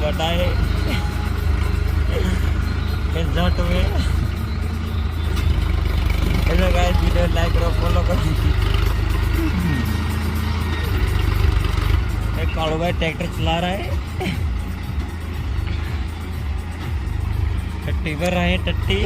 बताए जट में hello guys video like करो फॉलो करो एक कालू भाई ट्रैक्टर चला रहा है टट्टी पर रहे टट्टी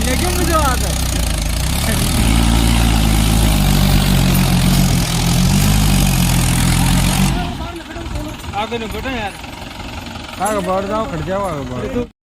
लेकिन मुझे आता है आगे नहीं बैठो यार आगे बढ़ जाओ खड़ जाओ आगे बढ़